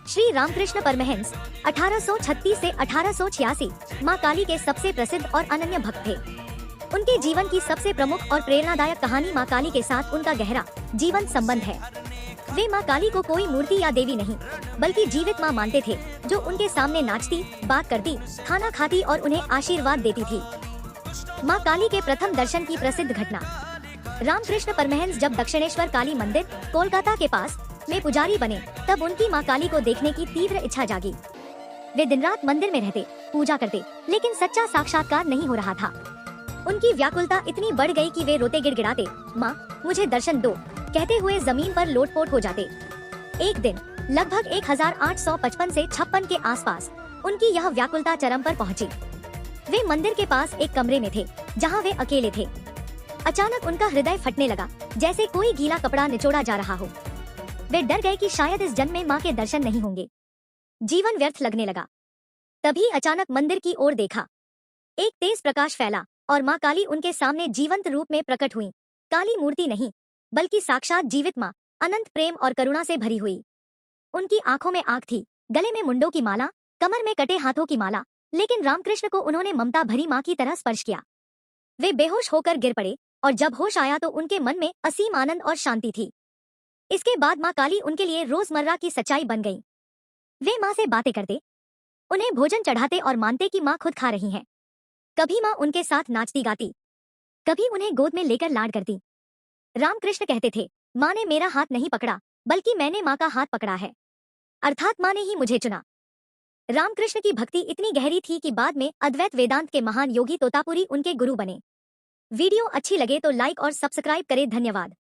श्री रामकृष्ण परमहंस 1836 से 1886 माँ काली के सबसे प्रसिद्ध और अनन्य भक्त थे। उनके जीवन की सबसे प्रमुख और प्रेरणादायक कहानी माँ काली के साथ उनका गहरा जीवन संबंध है। वे माँ काली को कोई मूर्ति या देवी नहीं, बल्कि जीवित माँ मानते थे, जो उनके सामने नाचती, बात करती, खाना खाती और उन्हें आशीर्वाद देती थी। माँ काली के प्रथम दर्शन की प्रसिद्ध घटना। रामकृष्ण परमहंस जब दक्षिणेश्वर काली मंदिर, कोलकाता के पास में पुजारी बने, तब उनकी माँ काली को देखने की तीव्र इच्छा जागी। वे दिन रात मंदिर में रहते, पूजा करते, लेकिन सच्चा साक्षात्कार नहीं हो रहा था। उनकी व्याकुलता इतनी बढ़ गई कि वे रोते गिड़गिड़ाते, माँ मुझे दर्शन दो, कहते हुए जमीन पर लोटपोट हो जाते। एक दिन लगभग 1855 से 56 के आसपास उनकी यह व्याकुलता चरम पर पहुंची। वे मंदिर के पास एक कमरे में थे, जहां वे अकेले थे। अचानक उनका हृदय फटने लगा, जैसे कोई गीला कपड़ा निचोड़ा जा रहा हो। वे डर गए कि शायद इस जन्म में माँ के दर्शन नहीं होंगे। जीवन व्यर्थ लगने लगा। तभी अचानक मंदिर की ओर देखा। एक तेज प्रकाश फैला और माँ काली उनके सामने जीवंत रूप में प्रकट हुई। काली मूर्ति नहीं, बल्कि साक्षात जीवित माँ, अनंत प्रेम और करुणा से भरी हुई। उनकी आंखों में आग थी, गले में मुंडों की माला, कमर में कटे हाथों की माला, लेकिन रामकृष्ण को उन्होंने ममता भरी माँ की तरह स्पर्श किया। वे बेहोश होकर गिर पड़े और जब होश आया तो उनके मन में असीम आनंद और शांति थी। इसके बाद माँ काली उनके लिए रोजमर्रा की सच्चाई बन गई। वे माँ से बातें करते, उन्हें भोजन चढ़ाते और मानते कि माँ खुद खा रही हैं। कभी माँ उनके साथ नाचती गाती, कभी उन्हें गोद में लेकर लाड करती। रामकृष्ण कहते थे, माँ ने मेरा हाथ नहीं पकड़ा, बल्कि मैंने माँ का हाथ पकड़ा है, अर्थात माँ ने ही मुझे चुना। रामकृष्ण की भक्ति इतनी गहरी थी कि बाद में अद्वैत वेदांत के महान योगी तोतापुरी उनके गुरु बने। वीडियो अच्छी लगे तो लाइक और सब्सक्राइब करें। धन्यवाद।